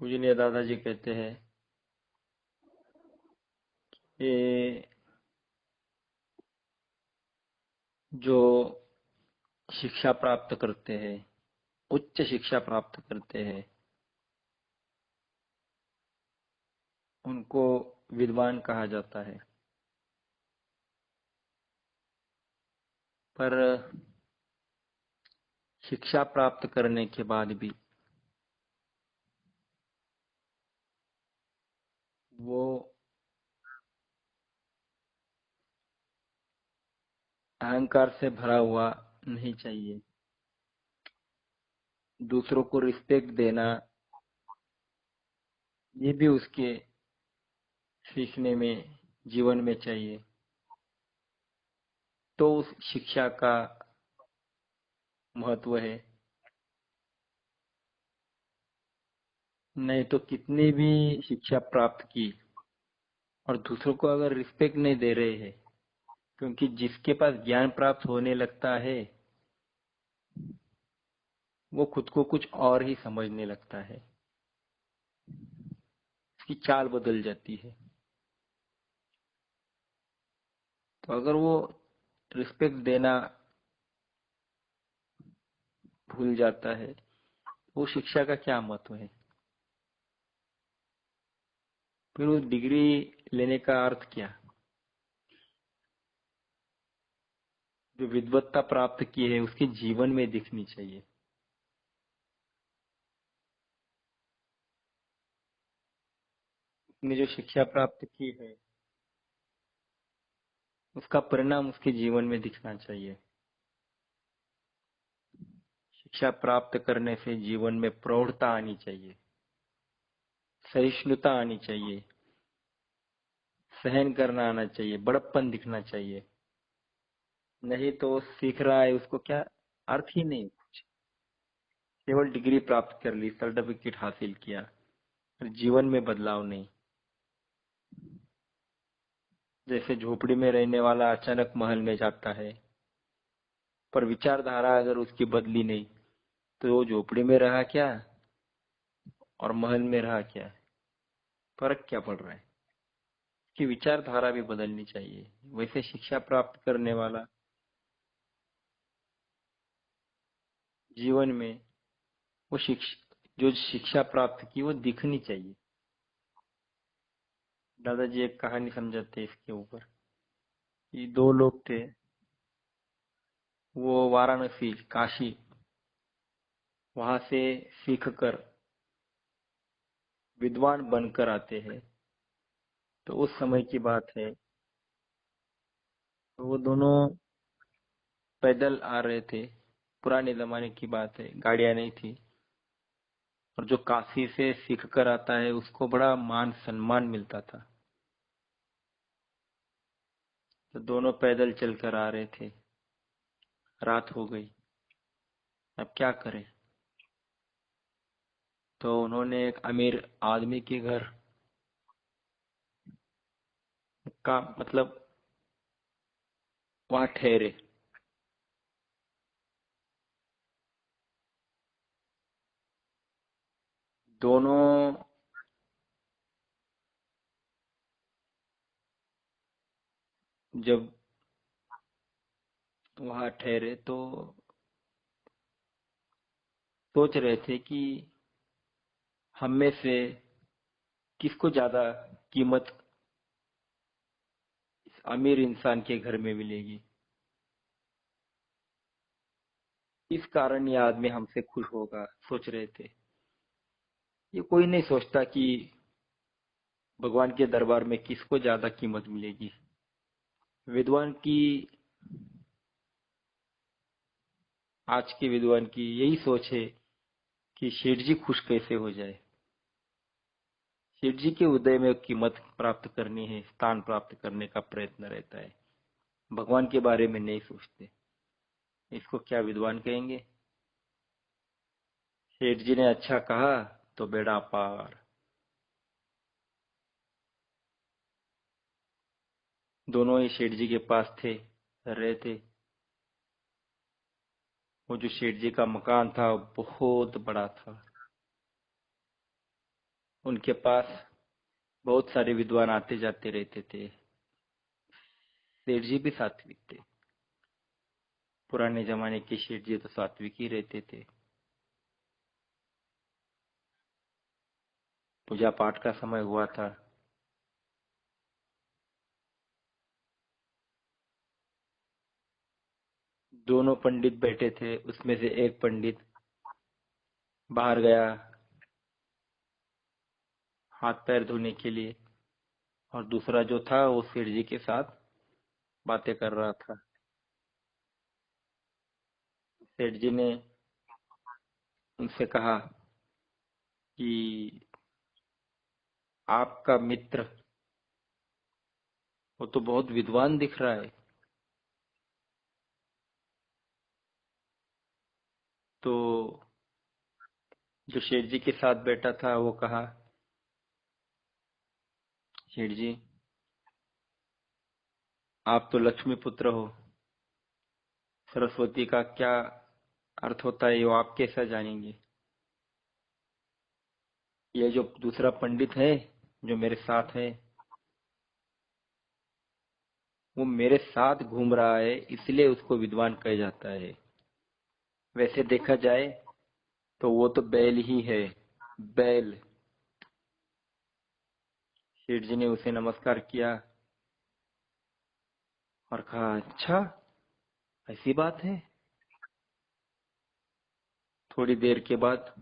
पूजनीय दादाजी कहते हैं कि जो शिक्षा प्राप्त करते हैं, उच्च शिक्षा प्राप्त करते हैं, उनको विद्वान कहा जाता है। पर शिक्षा प्राप्त करने के बाद भी वो अहंकार से भरा हुआ नहीं चाहिए। दूसरों को रिस्पेक्ट देना, ये भी उसके सीखने में, जीवन में चाहिए। तो उस शिक्षा का महत्व है। नहीं तो कितनी भी शिक्षा प्राप्त की और दूसरों को अगर रिस्पेक्ट नहीं दे रहे हैं, क्योंकि जिसके पास ज्ञान प्राप्त होने लगता है वो खुद को कुछ और ही समझने लगता है। उसकी चाल बदल जाती है। तो अगर वो रिस्पेक्ट देना भूल जाता है, वो शिक्षा का क्या महत्व है? फिर उस डिग्री लेने का अर्थ क्या? जो विद्वत्ता प्राप्त की है उसके जीवन में दिखनी चाहिए। उसने जो शिक्षा प्राप्त की है उसका परिणाम उसके जीवन में दिखना चाहिए। शिक्षा प्राप्त करने से जीवन में प्रौढ़ता आनी चाहिए, सहिष्णुता आनी चाहिए, सहन करना आना चाहिए, बड़प्पन दिखना चाहिए। नहीं तो वो सीख रहा है, उसको क्या अर्थ ही नहीं कुछ। केवल डिग्री प्राप्त कर ली, सर्टिफिकेट हासिल किया, पर जीवन में बदलाव नहीं। जैसे झोपड़ी में रहने वाला अचानक महल में जाता है, पर विचारधारा अगर उसकी बदली नहीं तो वो झोपड़ी में रहा क्या और महल में रहा क्या, फर्क क्या पड़ रहा है? उसकी विचारधारा भी बदलनी चाहिए। वैसे शिक्षा प्राप्त करने वाला जीवन में वो जो शिक्षा प्राप्त की वो दिखनी चाहिए। दादाजी एक कहानी समझाते हैं इसके ऊपर कि दो लोग थे। वो वाराणसी, काशी, वहां से सीख कर विद्वान बनकर आते हैं। तो उस समय की बात है, तो वो दोनों पैदल आ रहे थे। पुराने जमाने की बात है, गाड़ियां नहीं थी। और जो काशी से सीख कर आता है उसको बड़ा मान सम्मान मिलता था। तो दोनों पैदल चलकर आ रहे थे। रात हो गई, अब क्या करें? तो उन्होंने एक अमीर आदमी के घर का मतलब वहां ठहरे। दोनों जब वहां ठहरे तो सोच रहे थे कि हम में से किसको ज्यादा कीमत इस अमीर इंसान के घर में मिलेगी। इस कारण ये आदमी हमसे खुश होगा, सोच रहे थे। ये कोई नहीं सोचता कि भगवान के दरबार में किसको ज्यादा कीमत मिलेगी। विद्वान की, आज के विद्वान की यही सोच है कि सेठ जी खुश कैसे हो जाए। सेठ जी के उदय में कीमत प्राप्त करनी है, स्थान प्राप्त करने का प्रयत्न रहता है। भगवान के बारे में नहीं सोचते। इसको क्या विद्वान कहेंगे? सेठ जी ने अच्छा कहा तो बेड़ा पार। दोनों ही सेठ जी के पास थे, रहे थे। वो जो सेठ जी का मकान था बहुत बड़ा था। उनके पास बहुत सारे विद्वान आते जाते रहते थे। सेठ जी भी सात्विक थे। पुराने जमाने के सेठ जी तो सात्विक ही रहते थे। पूजा पाठ का समय हुआ था। दोनों पंडित बैठे थे, उसमें से एक पंडित बाहर गया हाथ पैर धोने के लिए, और दूसरा जो था वो सेठ जी के साथ बातें कर रहा था। सेठ जी ने उनसे कहा कि आपका मित्र वो तो बहुत विद्वान दिख रहा है। तो जो शेठ जी के साथ बैठा था वो कहा, शेठ जी आप तो लक्ष्मी पुत्र हो, सरस्वती का क्या अर्थ होता है वो आप कैसा जानेंगे। ये जो दूसरा पंडित है जो मेरे साथ है, वो मेरे साथ घूम रहा है इसलिए उसको विद्वान कहा जाता है। वैसे देखा जाए तो वो तो बैल ही है, बैल। सेठ जी ने उसे नमस्कार किया और कहा, अच्छा ऐसी बात है। थोड़ी देर के बाद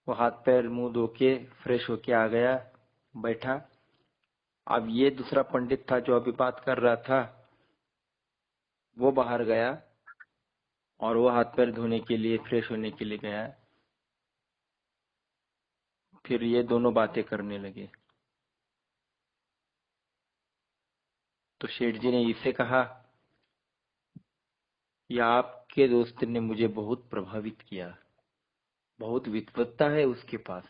वो हाथ पैर मुंह धो के फ्रेश होके आ गया, बैठा। अब ये दूसरा पंडित था जो अभी बात कर रहा था, वो बाहर गया और वो हाथ पैर धोने के लिए फ्रेश होने के लिए गया। फिर ये दोनों बातें करने लगे। तो सेठ जी ने इसे कहा कि आपके दोस्त ने मुझे बहुत प्रभावित किया, बहुत विद्वत्ता है उसके पास।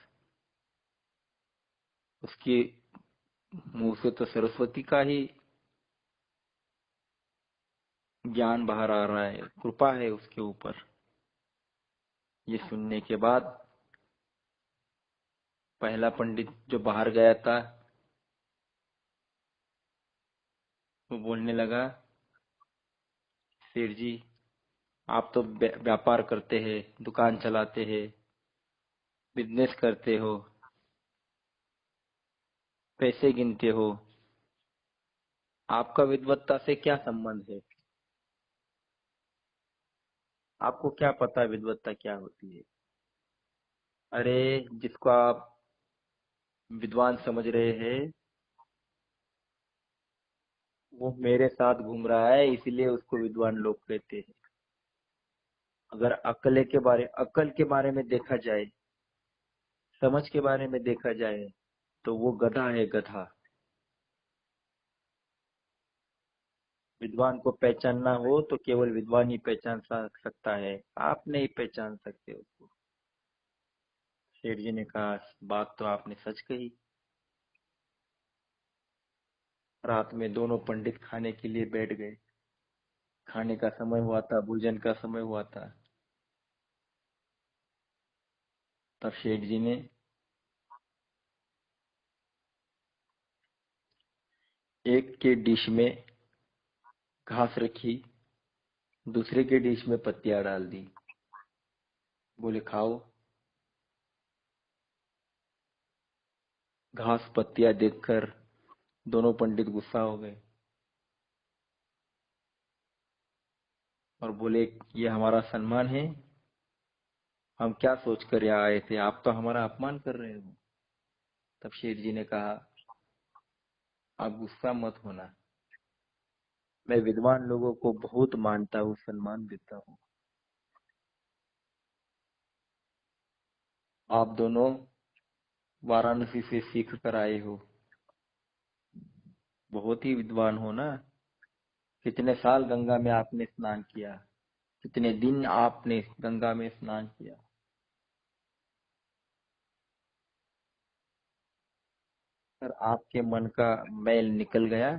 उसके मुंह से तो सरस्वती का ही ज्ञान बाहर आ रहा है, कृपा है उसके ऊपर। ये सुनने के बाद पहला पंडित जो बाहर गया था वो बोलने लगा, सेठ जी आप तो व्यापार करते हैं, दुकान चलाते हैं, बिजनेस करते हो, पैसे गिनते हो, आपका विद्वत्ता से क्या संबंध है। आपको क्या पता विद्वत्ता क्या होती है। अरे जिसको आप विद्वान समझ रहे हैं वो मेरे साथ घूम रहा है इसलिए उसको विद्वान लोग कहते हैं। अगर अकल के बारे में देखा जाए, समझ के बारे में देखा जाए, तो वो गधा है, गधा। विद्वान को पहचानना हो तो केवल विद्वान ही पहचान सकता है, आप नहीं पहचान सकते उसको। सेठ जी ने कहा, बात तो आपने सच कही। रात में दोनों पंडित खाने के लिए बैठ गए। खाने का समय हुआ था, भोजन का समय हुआ था। तब सेठ जी ने एक के डिश में घास रखी, दूसरे के डिश में पत्तियां डाल दी। बोले खाओ। घास पत्तियां देखकर दोनों पंडित गुस्सा हो गए और बोले, ये हमारा सम्मान है, हम क्या सोचकर यहाँ आए थे, आप तो हमारा अपमान कर रहे हो। तब शेठ जी ने कहा, आप गुस्सा मत होना, मैं विद्वान लोगों को बहुत मानता हूँ, सम्मान देता हूँ। आप दोनों वाराणसी से सीख कर आए हो, बहुत ही विद्वान हो ना। कितने साल गंगा में आपने स्नान किया, कितने दिन आपने गंगा में स्नान किया। पर आपके मन का मैल निकल गया,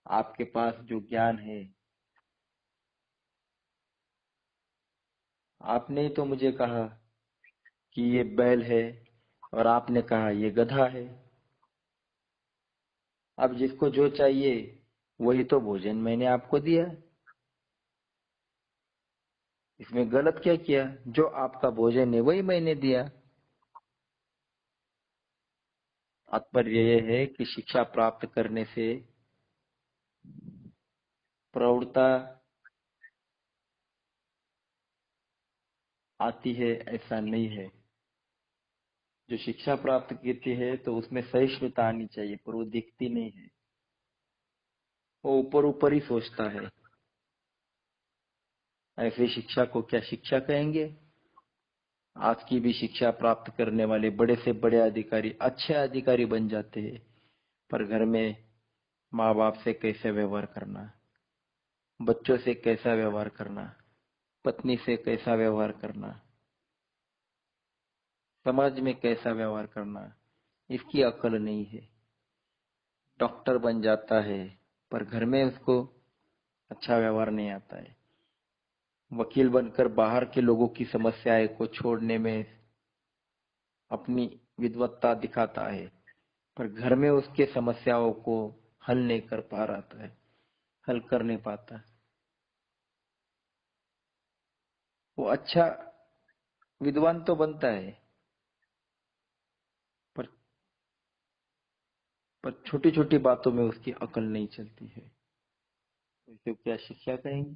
आपके पास जो ज्ञान है, आपने ही तो मुझे कहा कि ये बैल है और आपने कहा ये गधा है। अब जिसको जो चाहिए वही तो भोजन मैंने आपको दिया। इसमें गलत क्या किया? जो आपका भोजन है वही मैंने दिया। तात्पर्य यह है कि शिक्षा प्राप्त करने से प्रौढ़ता आती है ऐसा नहीं है। जो शिक्षा प्राप्त करती है तो उसमें सहिष्णुता आनी चाहिए, पर वो दिखती नहीं है। वो ऊपर ऊपर ही सोचता है। ऐसी शिक्षा को क्या शिक्षा कहेंगे? आज की भी शिक्षा प्राप्त करने वाले बड़े से बड़े अधिकारी अच्छे अधिकारी बन जाते हैं, पर घर में माँ बाप से कैसे व्यवहार करना, बच्चों से कैसा व्यवहार करना, पत्नी से कैसा व्यवहार करना, समाज में कैसा व्यवहार करना, इसकी अकल नहीं है। डॉक्टर बन जाता है पर घर में उसको अच्छा व्यवहार नहीं आता है। वकील बनकर बाहर के लोगों की समस्याएं को छोड़ने में अपनी विद्वत्ता दिखाता है, पर घर में उसके समस्याओं को हल नहीं कर पा रहा है, हल कर नहीं पाता। वो अच्छा विद्वान तो बनता है, पर छोटी छोटी बातों में उसकी अकल नहीं चलती है। तो इसे क्या शिक्षा कहेंगे?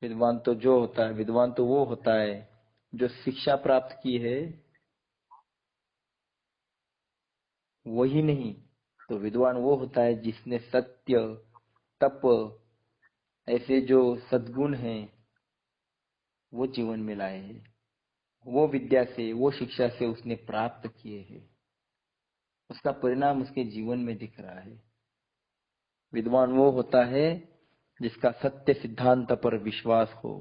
विद्वान तो जो होता है, विद्वान तो वो होता है जो शिक्षा प्राप्त की है वही नहीं। तो विद्वान वो होता है जिसने सत्य, तप, ऐसे जो सद्गुण हैं वो जीवन में लाए हैं। वो विद्या से, वो शिक्षा से उसने प्राप्त किए हैं, उसका परिणाम उसके जीवन में दिख रहा है। विद्वान वो होता है जिसका सत्य सिद्धांत पर विश्वास हो।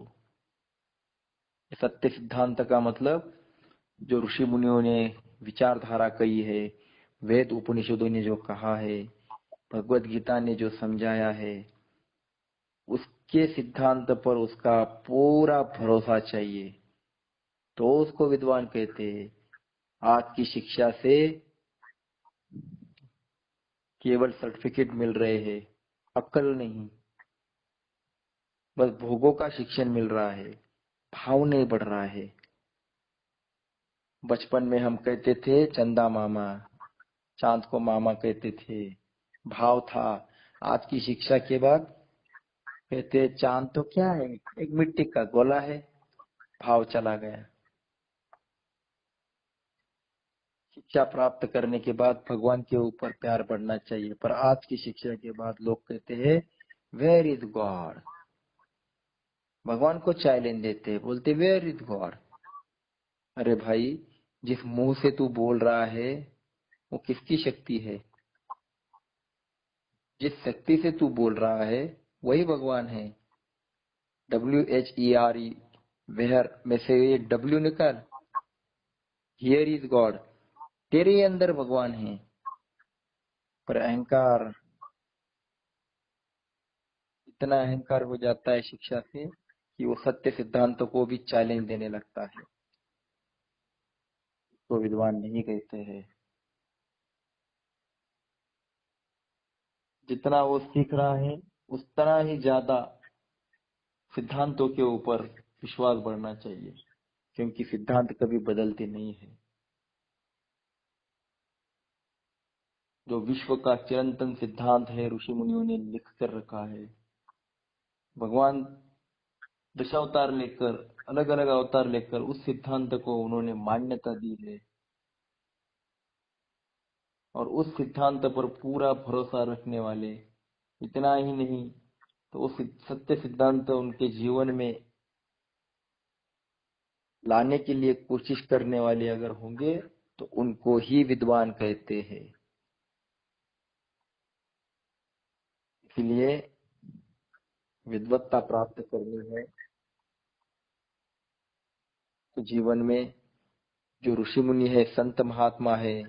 सत्य सिद्धांत का मतलब जो ऋषि मुनियों ने विचारधारा कही है, वेद उपनिषदों ने जो कहा है, भगवत गीता ने जो समझाया है, उसके सिद्धांत पर उसका पूरा भरोसा चाहिए, तो उसको विद्वान कहते हैं। आज की शिक्षा से केवल सर्टिफिकेट मिल रहे हैं, अक्ल नहीं। बस भोगों का शिक्षण मिल रहा है, भाव नहीं बढ़ रहा है। बचपन में हम कहते थे चंदा मामा, चांद को मामा कहते थे, भाव था। आज की शिक्षा के बाद कहते हैं चांद तो क्या है, एक मिट्टी का गोला है, भाव चला गया। शिक्षा प्राप्त करने के बाद भगवान के ऊपर प्यार बढ़ना चाहिए, पर आज की शिक्षा के बाद लोग कहते हैं वेयर इज गॉड। भगवान को चैलेंज देते हैं, बोलते वेयर इज गॉड। अरे भाई, जिस मुंह से तू बोल रहा है वो किसकी शक्ति है? जिस शक्ति से तू बोल रहा है वही भगवान है। WHERE, वेयर में से ये W निकाल, हियर इज गॉड। तेरे अंदर भगवान है। पर अहंकार, इतना अहंकार हो जाता है शिक्षा से कि वो सत्य सिद्धांतों को भी चैलेंज देने लगता है। तो विद्वान नहीं कहते हैं। जितना वो सीख रहा है उतना ही ज्यादा सिद्धांतों के ऊपर विश्वास बढ़ना चाहिए, क्योंकि सिद्धांत कभी बदलते नहीं है। जो विश्व का चिरंतन सिद्धांत है ऋषि मुनियों ने लिख कर रखा है। भगवान दशावतार लेकर, अलग अलग अवतार लेकर उस सिद्धांत को उन्होंने मान्यता दी है, और उस सिद्धांत पर पूरा भरोसा रखने वाले, इतना ही नहीं तो उस सत्य सिद्धांत उनके जीवन में लाने के लिए कोशिश करने वाले अगर होंगे तो उनको ही विद्वान कहते हैं। इसलिए विद्वत्ता प्राप्त करनी है तो जीवन में जो ऋषि मुनि है, संत महात्मा है,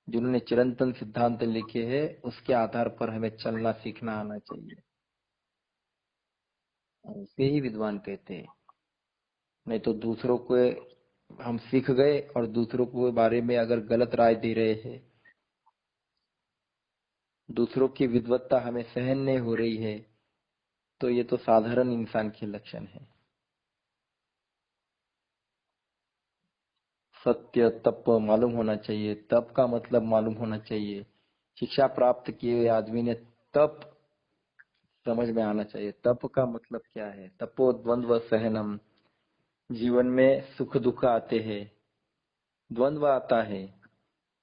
जिन्होंने चिरंतन सिद्धांत लिखे हैं, उसके आधार पर हमें चलना सीखना आना चाहिए। उसे ही विद्वान कहते हैं। नहीं तो दूसरों को हम सीख गए और दूसरों के बारे में अगर गलत राय दे रहे हैं, दूसरों की विद्वत्ता हमें सहन नहीं हो रही है, तो ये तो साधारण इंसान के लक्षण है। सत्य तप मालूम होना चाहिए, तप का मतलब मालूम होना चाहिए। शिक्षा प्राप्त किए हुए आदमी ने तप समझ में आना चाहिए। तप का मतलब क्या है? तपो द्वंद्व सहनम। जीवन में सुख दुख आते हैं, द्वंद्व आता है,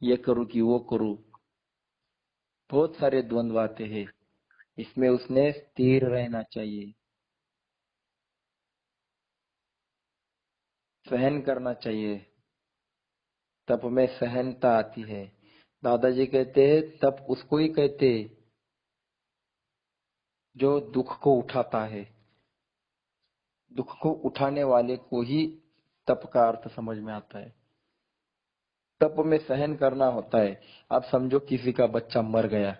ये करूं कि वो करूं, बहुत सारे द्वंद्व आते हैं। इसमें उसने स्थिर रहना चाहिए, सहन करना चाहिए। तप में सहनता आती है। दादाजी कहते हैं तप उसको ही कहते हैं जो दुख को उठाता है। दुख को उठाने वाले को ही तप का अर्थ समझ में आता है। तप में सहन करना होता है। आप समझो किसी का बच्चा मर गया,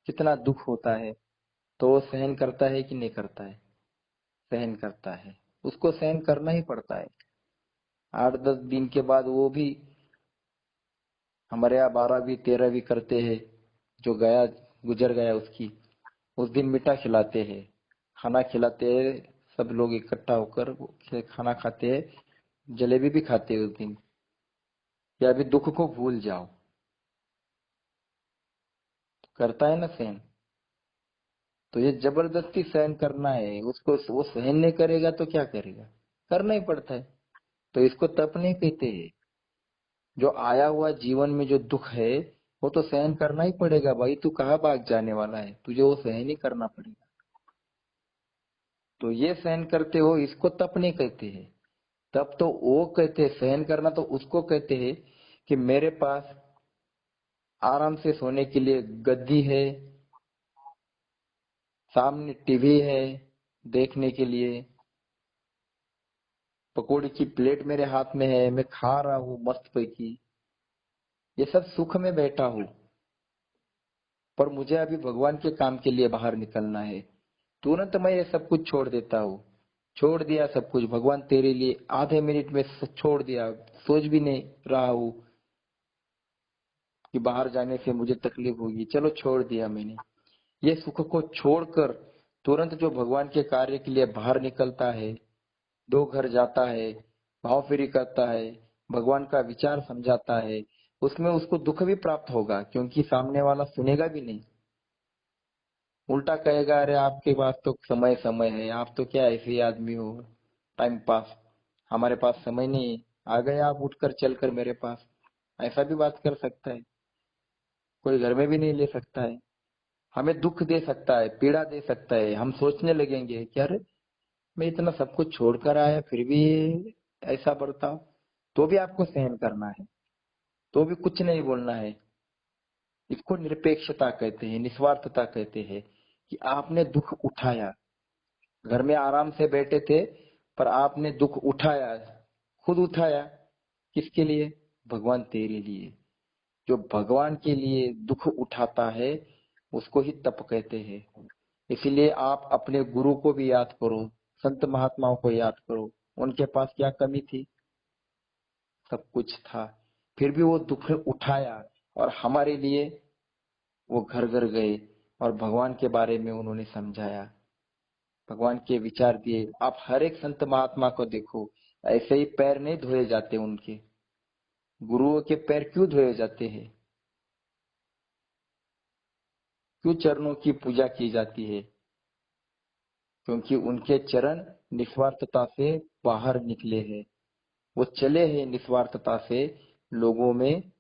कितना दुख होता है, तो वो सहन करता है कि नहीं करता है? सहन करता है, उसको सहन करना ही पड़ता है। 8-10 दिन के बाद वो भी, हमारे यहाँ 12वीं 13वीं करते हैं, जो गया गुजर गया उसकी, उस दिन मीठा खिलाते हैं, खाना खिलाते हैं, सब लोग इकट्ठा होकर खाना खाते हैं, जलेबी भी खाते हैं उस दिन। या अभी दुख को भूल जाओ, करता है ना सहन। तो ये जबरदस्ती सहन करना है उसको, वो सहन नहीं करेगा तो क्या करेगा? करना ही पड़ता है। तो इसको तप नहीं कहते हैं। जो आया हुआ जीवन में जो दुख है वो तो सहन करना ही पड़ेगा भाई, तू कहाँ भाग जाने वाला है, तुझे वो सहन ही करना पड़ेगा। तो ये सहन करते हो, इसको तप नहीं कहते हैं। तप तो वो कहते हैं, सहन करना तो उसको कहते हैं कि मेरे पास आराम से सोने के लिए गद्दी है, सामने टीवी है देखने के लिए, पकौड़ी की प्लेट मेरे हाथ में है, मैं खा रहा हूँ मस्त पैकी, ये सब सुख में बैठा हूँ। पर मुझे अभी भगवान के काम के लिए बाहर निकलना है, तुरंत मैं ये सब कुछ छोड़ देता हूँ। छोड़ दिया सब कुछ भगवान तेरे लिए, आधे मिनट में छोड़ दिया, सोच भी नहीं रहा हूँ कि बाहर जाने से मुझे तकलीफ होगी, चलो छोड़ दिया मैंने। ये सुख को छोड़कर तुरंत जो भगवान के कार्य के लिए बाहर निकलता है, दो घर जाता है, भाव फेरी करता है, भगवान का विचार समझाता है, उसमें उसको दुख भी प्राप्त होगा, क्योंकि सामने वाला सुनेगा भी नहीं, उल्टा कहेगा अरे आपके पास तो समय समय है, आप तो क्या ऐसे ही आदमी हो, टाइम पास, हमारे पास समय नहीं है, आ गए आप उठकर चलकर मेरे पास, ऐसा भी बात कर सकता है। कोई घर में भी नहीं ले सकता है, हमें दुख दे सकता है, पीड़ा दे सकता है। हम सोचने लगेंगे कि अरे मैं इतना सब कुछ छोड़कर आया फिर भी ऐसा बर्ताव, तो भी आपको सहन करना है, तो भी कुछ नहीं बोलना है। इसको निरपेक्षता कहते हैं, निस्वार्थता कहते हैं कि आपने दुख उठाया, घर में आराम से बैठे थे, पर आपने दुख उठाया, खुद उठाया। किसके लिए? भगवान तेरे लिए। जो भगवान के लिए दुख उठाता है उसको ही तप कहते हैं। इसीलिए आप अपने गुरु को भी याद करो, संत महात्माओं को याद करो, उनके पास क्या कमी थी? सब कुछ था, फिर भी वो दुख उठाया, और हमारे लिए वो घर घर गए और भगवान के बारे में उन्होंने समझाया, भगवान के विचार दिए। आप हर एक संत महात्मा को देखो, ऐसे ही पैर नहीं धोए जाते उनके, गुरुओं के पैर क्यों धोए जाते हैं? क्यों चरणों की पूजा की जाती है? क्योंकि उनके चरण निस्वार्थता से बाहर निकले हैं, वो चले हैं निस्वार्थता से, लोगों में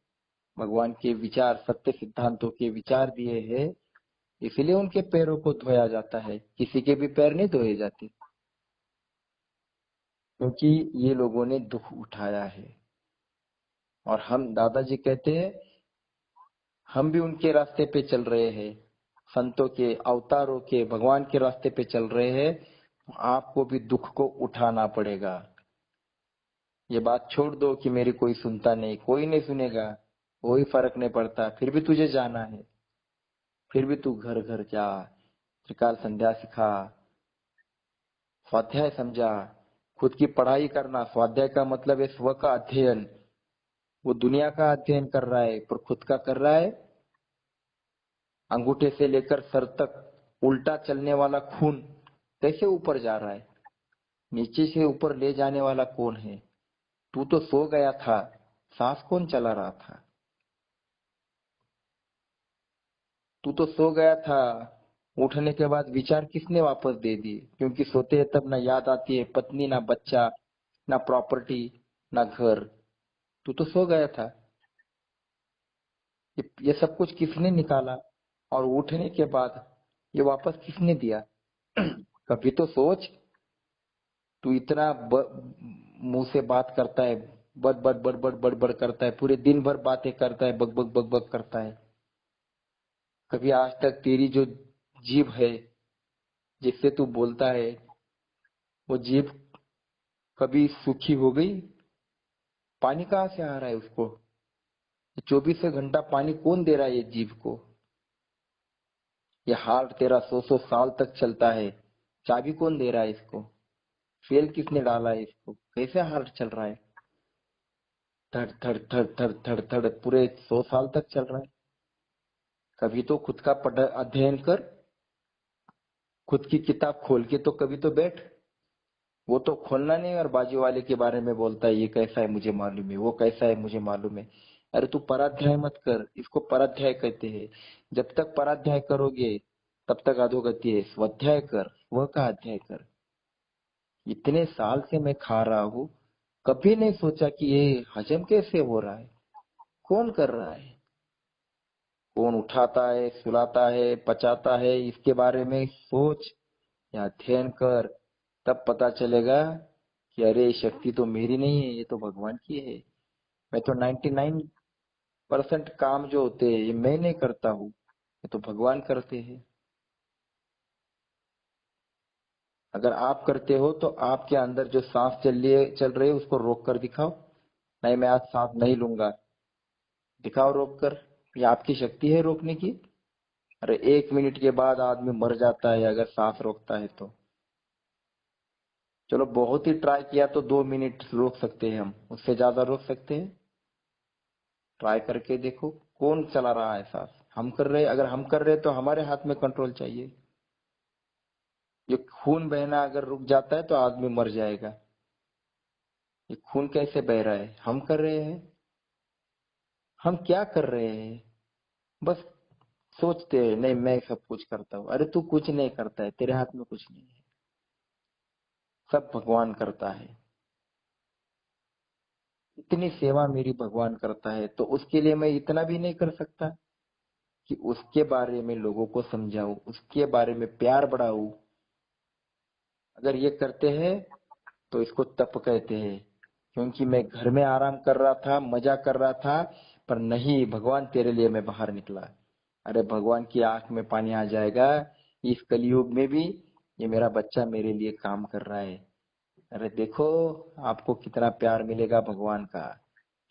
भगवान के विचार, सत्य सिद्धांतों के विचार दिए हैं, इसलिए उनके पैरों को धोया जाता है, किसी के भी पैर नहीं धोए जाते, क्योंकि ये लोगों ने दुख उठाया है। और हम, दादाजी कहते हैं, हम भी उनके रास्ते पे चल रहे हैं, संतों के, अवतारों के, भगवान के रास्ते पे चल रहे हैं। आपको भी दुख को उठाना पड़ेगा। ये बात छोड़ दो कि मेरी कोई सुनता नहीं, कोई नहीं सुनेगा, कोई फर्क नहीं पड़ता, फिर भी तुझे जाना है, फिर भी तू घर घर जा, त्रिकाल संध्या सिखा, स्वाध्याय समझा, खुद की पढ़ाई करना। स्वाध्याय का मतलब है स्व का अध्ययन। वो दुनिया का अध्ययन कर रहा है पर खुद का कर रहा है। अंगूठे से लेकर सर तक उल्टा चलने वाला खून कैसे ऊपर जा रहा है? नीचे से ऊपर ले जाने वाला कौन है? तू तो सो गया था, सांस कौन चला रहा था? तू तो सो गया था, उठने के बाद विचार किसने वापस दे दिए? क्योंकि सोते हैं तब ना याद आती है पत्नी, ना बच्चा, ना प्रॉपर्टी, ना घर। तू तो सो गया था। ये सब कुछ किसने निकाला? और उठने के बाद ये वापस किसने दिया? कभी तो सोच। तू इतना मुंह से बात करता है, बड़ बड़ बड़ बड़ बड़ बड़ करता है, पूरे दिन भर बातें करता है, बक बक बक बक करता है। कभी आज तक तेरी जो जीभ है जिससे तू बोलता है, वो जीभ कभी सूखी हो गई? पानी कहाँ से आ रहा है उसको? 24 घंटा पानी कौन दे रहा है ये जीभ को? ये हार्ट तेरा 100 साल तक चलता है, चाबी कौन दे रहा है इसको? फेल किसने डाला है इसको? कैसे हार्ट चल रहा है? धड़ धड़ धड़ धड़ धड़ धड़ पूरे 100 साल तक चल रहा है। कभी तो खुद का पढ़ अध्ययन कर, खुद की किताब खोल के तो कभी तो बैठ। वो तो खोलना नहीं और बाजू वाले के बारे में बोलता है, ये कैसा है मुझे मालूम है, वो कैसा है मुझे मालूम है। अरे तू पराध्याय मत कर, इसको पराध्याय कहते हैं। जब तक पराध्याय करोगे तब तक अधोगति है। स्वाध्याय कर, स्व का अध्याय कर। इतने साल से मैं खा रहा हूँ, कभी नहीं सोचा कि ये हजम कैसे हो रहा है, कौन कर रहा है, कौन उठाता है, सुलाता है, पचाता है, इसके बारे में सोच या अध्ययन कर। तब पता चलेगा कि अरे शक्ति तो मेरी नहीं है, ये तो भगवान की है। मैं तो 99% काम जो होते हैं ये मैं नहीं करता हूँ, ये तो भगवान करते हैं। अगर आप करते हो तो आपके अंदर जो सांस चल रही है उसको रोक कर दिखाओ। नहीं मैं आज सांस नहीं लूंगा, दिखाओ रोक कर। ये आपकी शक्ति है रोकने की? अरे 1 मिनट के बाद आदमी मर जाता है अगर सांस रोकता है तो। चलो बहुत ही ट्राई किया तो 2 मिनट रोक सकते हैं हम, उससे ज्यादा रोक सकते हैं? ट्राई करके देखो कौन चला रहा है सांस। हम कर रहे, अगर हम कर रहे तो हमारे हाथ में कंट्रोल चाहिए। ये खून बहना अगर रुक जाता है तो आदमी मर जाएगा। ये खून कैसे बह रहा है? हम कर रहे हैं। हम क्या कर रहे हैं? बस सोचते हैं नहीं मैं सब कुछ करता हूँ। अरे तू कुछ नहीं करता है, तेरे हाथ में कुछ नहीं है, सब भगवान करता है। इतनी सेवा मेरी भगवान करता है तो उसके लिए मैं इतना भी नहीं कर सकता कि उसके बारे में लोगों को समझाऊं, उसके बारे में प्यार बढ़ाऊं? अगर ये करते हैं तो इसको तप कहते हैं। क्योंकि मैं घर में आराम कर रहा था, मजा कर रहा था, पर नहीं भगवान तेरे लिए मैं बाहर निकला। अरे भगवान की आंख में पानी आ जाएगा इस कलयुग में भी, ये मेरा बच्चा मेरे लिए काम कर रहा है। अरे देखो आपको कितना प्यार मिलेगा भगवान का,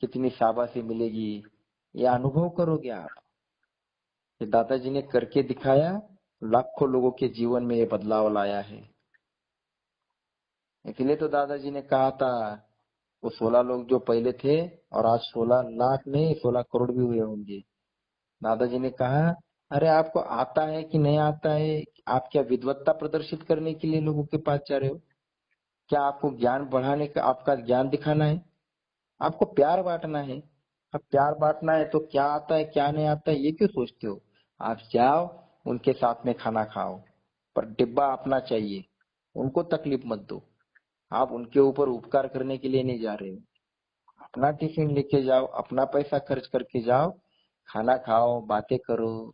कितनी शाबाशी मिलेगी, ये अनुभव करोगे आप। ये दादाजी ने करके दिखाया, लाखों लोगों के जीवन में ये बदलाव लाया है। इसलिए तो दादाजी ने कहा था, वो 16 लोग जो पहले थे और आज 16 लाख नहीं 16 करोड़ भी हुए होंगे। दादाजी ने कहा, अरे आपको आता है कि नहीं आता है? आप क्या विद्वत्ता प्रदर्शित करने के लिए लोगों के पास जा रहे हो? क्या आपको ज्ञान बढ़ाने का, आपका ज्ञान दिखाना है? आपको प्यार बांटना है। अब प्यार बांटना है तो क्या आता है क्या नहीं आता है ये क्यों सोचते हो? आप जाओ, उनके साथ में खाना खाओ, पर डिब्बा अपना चाहिए। उनको तकलीफ मत दो। आप उनके ऊपर उपकार करने के लिए नहीं जा रहे हो। अपना टिफिन लेके जाओ, अपना पैसा खर्च करके जाओ, खाना खाओ, बातें करो।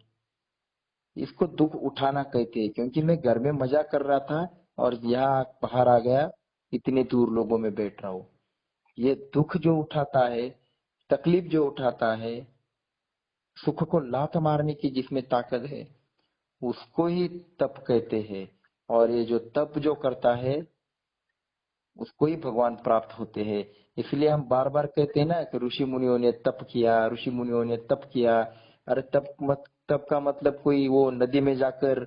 इसको दुख उठाना कहते हैं। क्योंकि मैं घर में मजा कर रहा था और यहाँ बाहर आ गया, इतने दूर लोगों में बैठ रहा हूँ। ये दुख जो उठाता है, तकलीफ जो उठाता है, सुख को लात मारने की जिसमें ताकत है, उसको ही तप कहते हैं। और ये जो तप जो करता है उसको ही भगवान प्राप्त होते हैं। इसलिए हम बार बार कहते हैं ना कि ऋषि मुनियों ने तप किया, ऋषि मुनियों ने तप किया। अरे तप का मतलब कोई वो नदी में जाकर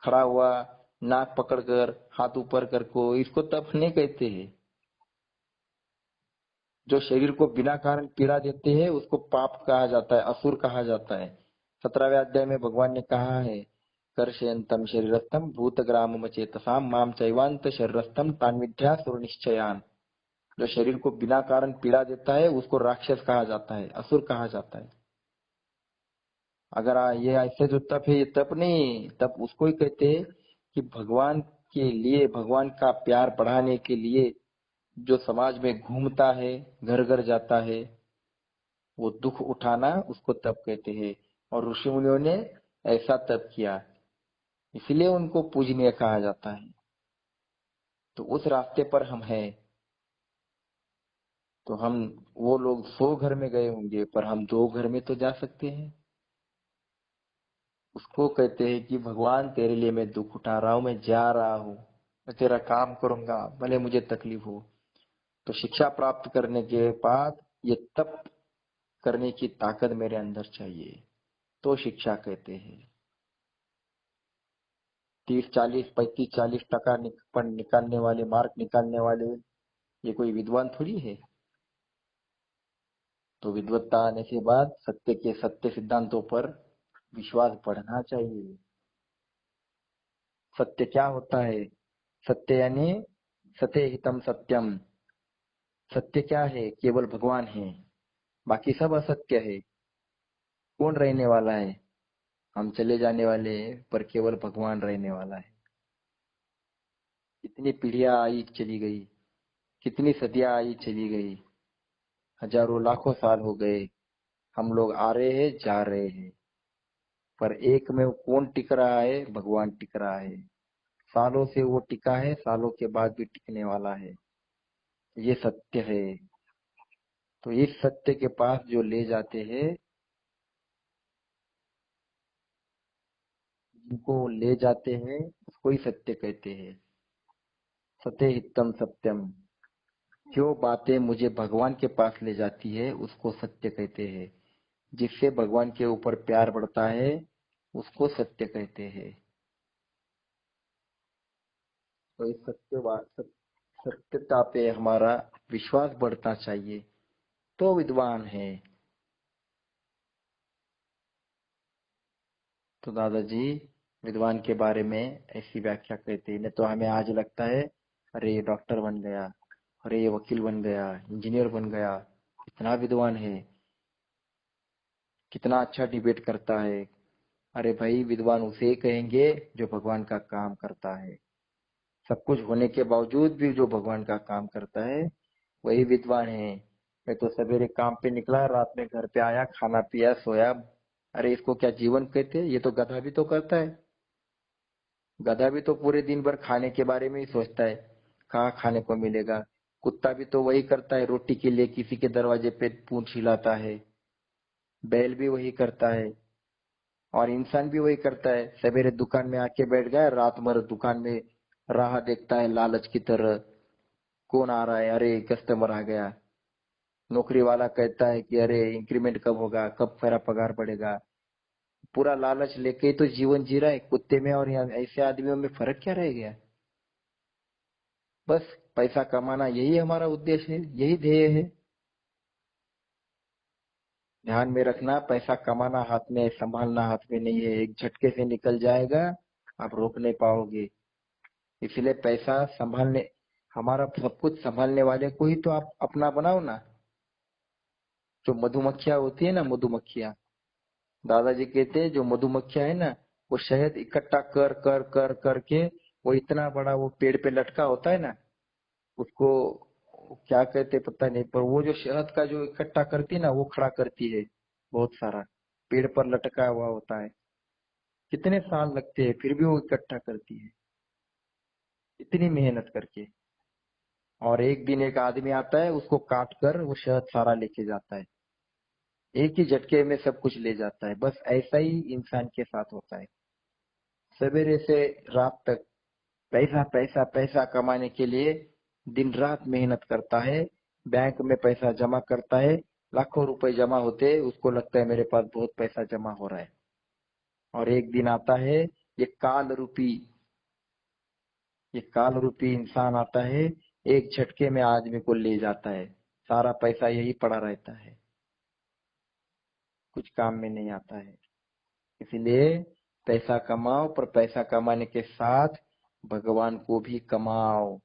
खड़ा हुआ, नाक पकड़कर हाथ ऊपर कर को, इसको तप नहीं कहते हैं। जो शरीर को बिना कारण पीड़ा देते हैं उसको पाप कहा जाता है, असुर कहा जाता है। 17वें अध्याय में भगवान ने कहा है, कर्षयन्तम शरीरस्थम भूतग्रामम चेतसाम माम चैवांत शरीरस्थम तान्विध्यासुर निश्चयान। जो शरीर को बिना कारण पीड़ा देता है उसको राक्षस कहा जाता है, असुर कहा जाता है। अगर ये ऐसे जो तप है, ये तप नहीं, तप उसको ही कहते हैं कि भगवान के लिए, भगवान का प्यार बढ़ाने के लिए जो समाज में घूमता है, घर घर जाता है, वो दुख उठाना, उसको तप कहते हैं। और ऋषि मुनियों ने ऐसा तप किया, इसलिए उनको पूजनीय कहा जाता है। तो उस रास्ते पर हम हैं। तो हम, वो लोग 100 घर में गए होंगे पर हम 2 घर में तो जा सकते हैं। उसको कहते हैं कि भगवान तेरे लिए मैं दुख उठा रहा हूं, मैं जा रहा हूं, मैं तेरा काम करूंगा भले मुझे तकलीफ हो। तो शिक्षा प्राप्त करने के बाद ये तप करने की ताकत मेरे अंदर चाहिए, तो शिक्षा कहते हैं। 30, 40, 35, 40% निकालने वाले, मार्क निकालने वाले, ये कोई विद्वान थोड़ी है। तो विद्वत्ता आने के बाद सत्य के, सत्य सिद्धांतों पर विश्वास बढ़ना चाहिए। सत्य क्या होता है? सत्य यानी सत्य हितम सत्यम। सत्य क्या है? केवल भगवान है, बाकी सब असत्य है। कौन रहने वाला है? हम चले जाने वाले हैं, पर केवल भगवान रहने वाला है। कितनी पीढ़ियां आई चली गई, कितनी सदियां आई चली गई, हजारों लाखों साल हो गए, हम लोग आ रहे हैं जा रहे हैं, पर एक में वो कौन टिक रहा है? भगवान टिक रहा है। सालों से वो टिका है, सालों के बाद भी टिकने वाला है। ये सत्य है। तो इस सत्य के पास जो ले जाते हैं, जिनको ले जाते हैं, उसको ही सत्य कहते हैं। सत्य हितम सत्यम। जो बातें मुझे भगवान के पास ले जाती है उसको सत्य कहते हैं। जिससे भगवान के ऊपर प्यार बढ़ता है उसको सत्य कहते हैं। तो इस सत्यता पे हमारा विश्वास बढ़ना चाहिए, तो विद्वान है। तो दादाजी विद्वान के बारे में ऐसी व्याख्या कहते हैं। नहीं तो हमें आज लगता है, अरे ये डॉक्टर बन गया, अरे ये वकील बन गया, इंजीनियर बन गया, इतना विद्वान है, कितना अच्छा डिबेट करता है। अरे भाई, विद्वान उसे कहेंगे जो भगवान का काम करता है। सब कुछ होने के बावजूद भी जो भगवान का काम करता है वही विद्वान है। मैं तो सवेरे काम पे निकला, रात में घर पे आया, खाना पिया, सोया। अरे इसको क्या जीवन कहते हैं? ये तो गधा भी तो करता है। गधा भी तो पूरे दिन भर खाने के बारे में ही सोचता है, कहाँ खाने को मिलेगा। कुत्ता भी तो वही करता है, रोटी के लिए किसी के दरवाजे पे पूंछ हिलाता है। बैल भी वही करता है, और इंसान भी वही करता है। सवेरे दुकान में आके बैठ गया, रात भर दुकान में राह देखता है लालच की तरह, कौन आ रहा है, अरे कस्टमर आ गया। नौकरी वाला कहता है कि अरे इंक्रीमेंट कब होगा, कब मेरा पगार बढ़ेगा। पूरा लालच लेके ही तो जीवन जी रहा है। कुत्ते में और यहाँ ऐसे आदमियों में फर्क क्या रह गया? बस पैसा कमाना, यही हमारा उद्देश्य है, यही ध्येय है। ध्यान में रखना, पैसा कमाना हाथ में, संभालना हाथ में नहीं है। एक झटके से निकल जाएगा, आप रोक नहीं पाओगे। इसलिए पैसा संभालने, हमारा सब कुछ संभालने वाले को ही तो आप अपना बनाओ ना। जो मधुमक्खियां होती है ना, मधुमक्खियां, दादाजी कहते हैं जो मधुमक्खियां है ना, वो शहद इकट्ठा कर कर कर करके, वो इतना बड़ा वो पेड़ पे लटका होता है ना, उसको क्या कहते हैं पता नहीं, पर वो जो शहद का जो इकट्ठा करती है ना, वो खड़ा करती है बहुत सारा, पेड़ पर लटका हुआ होता है। कितने साल लगते हैं फिर भी वो इकट्ठा करती है, इतनी मेहनत करके। और एक दिन एक आदमी आता है, उसको काट कर वो शहद सारा लेके जाता है, एक ही झटके में सब कुछ ले जाता है। बस ऐसा ही इंसान के साथ होता है। सवेरे से रात तक पैसा पैसा पैसा कमाने के लिए दिन रात मेहनत करता है, बैंक में पैसा जमा करता है, लाखों रुपए जमा होते हैं, उसको लगता है मेरे पास बहुत पैसा जमा हो रहा है। और एक दिन आता है, ये काल रूपी ये काल रूपी इंसान आता है, एक झटके में आदमी को ले जाता है, सारा पैसा यही पड़ा रहता है, कुछ काम में नहीं आता है। इसलिए पैसा कमाओ, पर पैसा कमाने के साथ भगवान को भी कमाओ।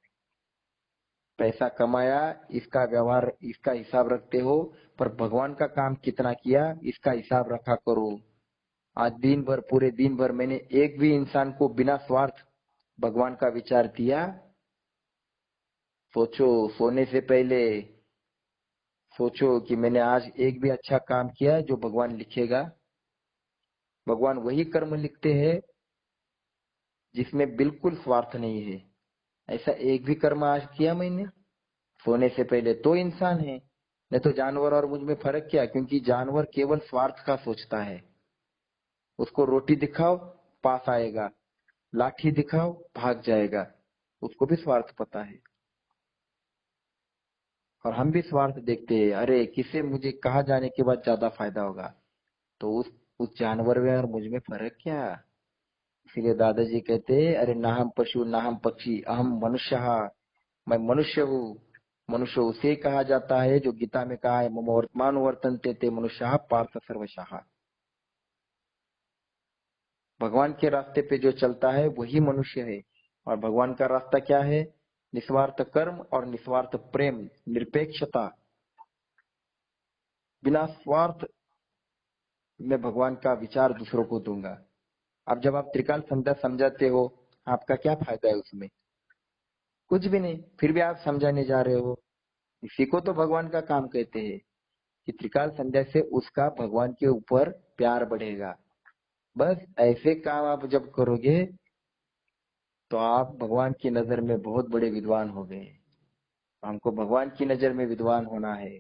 पैसा कमाया, इसका व्यवहार, इसका हिसाब रखते हो, पर भगवान का काम कितना किया इसका हिसाब रखा करो। आज दिन भर, पूरे दिन भर मैंने एक भी इंसान को बिना स्वार्थ भगवान का विचार दिया? सोचो, सोने से पहले सोचो कि मैंने आज एक भी अच्छा काम किया जो भगवान लिखेगा। भगवान वही कर्म लिखते हैं जिसमें बिल्कुल स्वार्थ नहीं है। ऐसा एक भी कर्म आज किया मैंने? सोने से पहले तो इंसान है, नहीं तो जानवर और मुझ में फर्क क्या? क्योंकि जानवर केवल स्वार्थ का सोचता है। उसको रोटी दिखाओ पास आएगा, लाठी दिखाओ भाग जाएगा, उसको भी स्वार्थ पता है। और हम भी स्वार्थ देखते हैं, अरे किसे मुझे कहा जाने के बाद ज्यादा फायदा होगा। तो उस जानवर में और मुझ में फर्क क्या? इसीलिए दादाजी कहते हैं, अरे ना हम पशु ना हम पक्षी, अहम मनुष्य, मैं मनुष्य हूँ। मनुष्य उसे कहा जाता है जो गीता में कहा है, मम वर्तमान वर्तन्ते ते मनुष्य पार्थ सर्वशः। भगवान के रास्ते पे जो चलता है वही मनुष्य है। और भगवान का रास्ता क्या है? निस्वार्थ कर्म और निस्वार्थ प्रेम, निरपेक्षता। बिना स्वार्थ मैं भगवान का विचार दूसरों को दूंगा। अब जब आप त्रिकाल संध्या समझाते हो, आपका क्या फायदा है उसमें? कुछ भी नहीं। फिर भी आप समझाने जा रहे हो। इसी को तो भगवान का काम कहते हैं कि त्रिकाल संध्या से उसका भगवान के ऊपर प्यार बढ़ेगा। बस ऐसे काम आप जब करोगे तो आप भगवान की नजर में बहुत बड़े विद्वान हो गए। हमको भगवान की नजर में विद्वान होना है,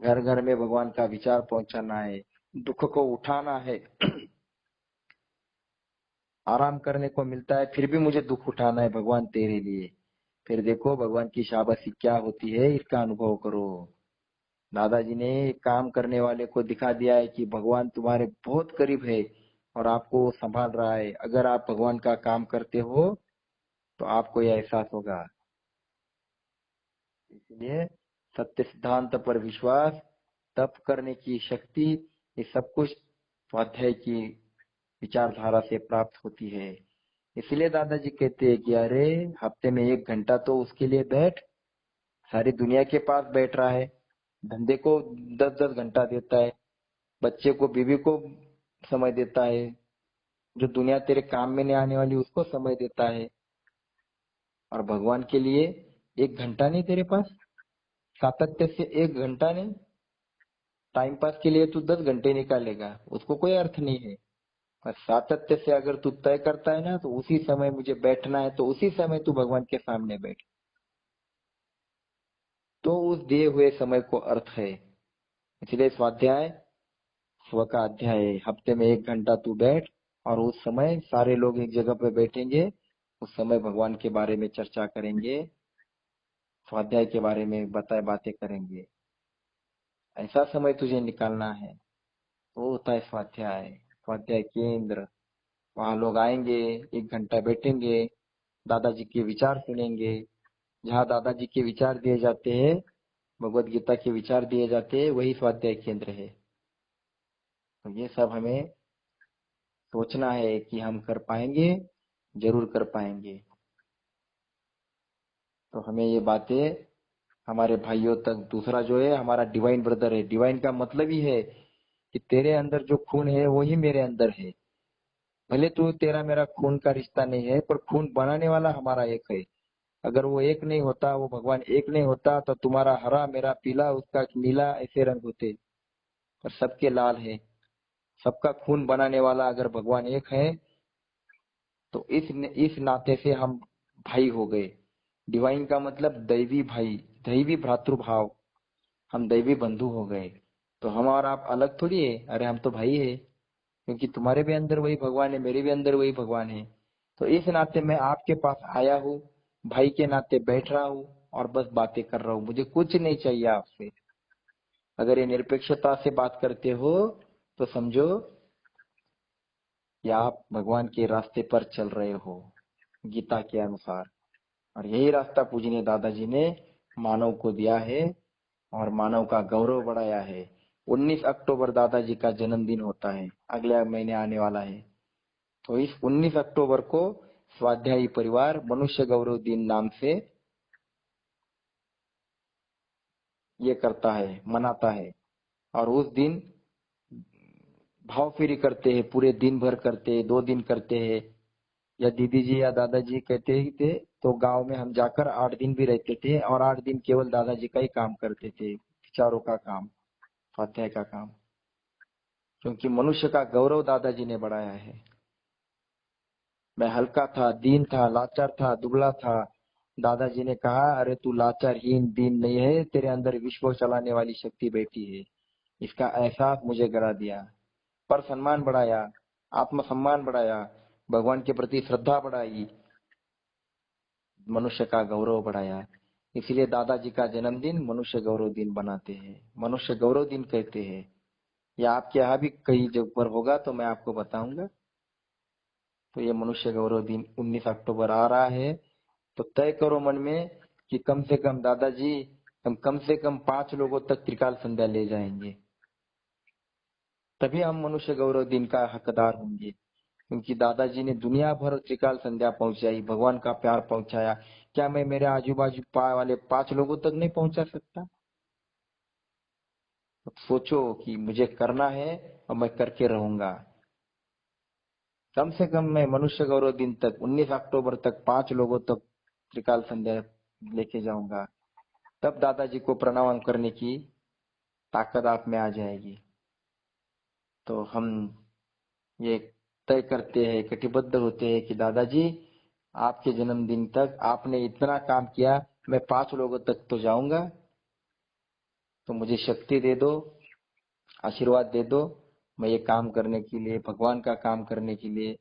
घर घर में भगवान का विचार पहुंचाना है, दुख को उठाना है। आराम करने को मिलता है फिर भी मुझे दुख उठाना है भगवान तेरे लिए। फिर देखो भगवान की शाबाशी क्या होती है, इसका अनुभव करो। दादाजी ने काम करने वाले को दिखा दिया है कि भगवान तुम्हारे बहुत करीब है और आपको वो संभाल रहा है। अगर आप भगवान का काम करते हो तो आपको यह एहसास होगा। इसलिए सत्य सिद्धांत पर विश्वास, तप करने की शक्ति, ये सब कुछ स्वाध्याय की विचारधारा से प्राप्त होती है। इसलिए दादाजी कहते हैं कि अरे हफ्ते में 1 घंटा तो उसके लिए बैठ। सारी दुनिया के पास बैठ रहा है, धंधे को 10-10 घंटा देता है, बच्चे को, बीवी को समय देता है, जो दुनिया तेरे काम में नहीं आने वाली उसको समय देता है। और भगवान के लिए 1 घंटा नहीं तेरे पास? सातत्य से 1 घंटा नहीं? टाइम पास के लिए तू 10 घंटे निकालेगा, उसको कोई अर्थ नहीं है। पर सातत्य से अगर तू तय करता है ना, तो उसी समय मुझे बैठना है, तो उसी समय तू भगवान के सामने बैठ, तो उस दिए हुए समय को अर्थ है। इसलिए स्वाध्याय स्व का अध्याय है। हफ्ते में 1 घंटा तू बैठ और उस समय सारे लोग एक जगह पे बैठेंगे, उस समय भगवान के बारे में चर्चा करेंगे, स्वाध्याय के बारे में बातें करेंगे। ऐसा समय तुझे निकालना है, वो होता है स्वाध्याय। स्वाध्याय केंद्र, वहां लोग आएंगे, 1 घंटा बैठेंगे, दादाजी के विचार सुनेंगे। जहाँ दादाजी के विचार दिए जाते हैं, भगवत गीता के विचार दिए जाते हैं, वही स्वाध्याय केंद्र है। तो ये सब हमें सोचना है कि हम कर पाएंगे, जरूर कर पाएंगे। तो हमें ये बातें हमारे भाइयों तक, दूसरा जो है हमारा डिवाइन ब्रदर है। डिवाइन का मतलब ही है कि तेरे अंदर जो खून है वो ही मेरे अंदर है। भले तू, तेरा मेरा खून का रिश्ता नहीं है, पर खून बनाने वाला हमारा एक है। अगर वो एक नहीं होता, वो भगवान एक नहीं होता, तो तुम्हारा हरा मेरा पीला उसका नीला ऐसे रंग होते। पर सबके लाल है। सबका खून बनाने वाला अगर भगवान एक है, तो इस नाते से हम भाई हो गए। डिवाइन का मतलब दैवी भाई, दैवी भ्रातृभाव। हम दैवी बंधु हो गए। तो हम और आप अलग थोड़ी है, अरे हम तो भाई है। क्योंकि तुम्हारे भी अंदर वही भगवान है, मेरे भी अंदर वही भगवान है। तो इस नाते मैं आपके पास आया हूँ, भाई के नाते बैठ रहा हूँ और बस बातें कर रहा हूँ। मुझे कुछ नहीं चाहिए आपसे। अगर ये निरपेक्षता से बात करते हो तो समझो कि आप भगवान के रास्ते पर चल रहे हो, गीता के अनुसार। और यही रास्ता पूजनीय दादाजी ने मानव को दिया है और मानव का गौरव बढ़ाया है। 19 अक्टूबर दादाजी का जन्मदिन होता है, अगले महीने आने वाला है। तो इस 19 अक्टूबर को स्वाध्यायी परिवार मनुष्य गौरव दिन नाम से ये करता है, मनाता है। और उस दिन भाव फेरी करते हैं, पूरे दिन भर करते हैं, 2 दिन करते हैं। या दीदी जी या दादाजी कहते ही थे तो गांव में हम जाकर 8 दिन भी रहते थे और 8 दिन केवल दादाजी का ही काम करते थे, विचारों का काम, स्वाध्याय का काम। क्योंकि मनुष्य का गौरव दादाजी ने बढ़ाया है। मैं हल्का था, दीन था, लाचार था, दुबला था। दादाजी ने कहा, अरे तू लाचार हीन दीन नहीं है, तेरे अंदर विश्व चलाने वाली शक्ति बैठी है। इसका एहसास मुझे करा दिया। पर सम्मान बढ़ाया, आत्मसम्मान बढ़ाया, भगवान के प्रति श्रद्धा बढ़ाई, मनुष्य का गौरव बढ़ाया। इसलिए दादाजी का जन्मदिन मनुष्य गौरव दिन बनाते हैं, मनुष्य गौरव दिन कहते हैं। या आपके यहाँ भी कई जगह पर होगा तो मैं आपको बताऊंगा। तो ये मनुष्य गौरव दिन 19 अक्टूबर आ रहा है। तो तय करो मन में कि कम से कम दादाजी, हम कम से कम 5 लोगों तक त्रिकाल संध्या ले जाएंगे, तभी हम मनुष्य गौरव दिन का हकदार होंगे। क्योंकि दादाजी ने दुनिया भर त्रिकाल संध्या पहुंचाई, भगवान का प्यार पहुंचाया। क्या मैं मेरे आजू बाजू वाले 5 लोगों तक नहीं पहुंचा सकता? अब सोचो कि मुझे करना है और मैं करके रहूंगा। कम से कम मैं मनुष्य गौरव दिन तक 19 अक्टूबर तक 5 लोगों तक त्रिकाल संध्या लेके जाऊंगा, तब दादाजी को प्रणाम करने की ताकत आप में आ जाएगी। तो हम ये तय करते हैं, कटिबद्ध होते हैं कि दादाजी आपके जन्मदिन तक आपने इतना काम किया, मैं 5 लोगों तक तो जाऊंगा। तो मुझे शक्ति दे दो, आशीर्वाद दे दो, मैं ये काम करने के लिए, भगवान का काम करने के लिए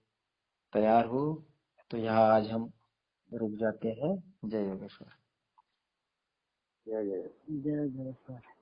तैयार हूँ। तो यहाँ आज हम रुक जाते हैं। जय योगेश्वर। जय जय जय जय सर।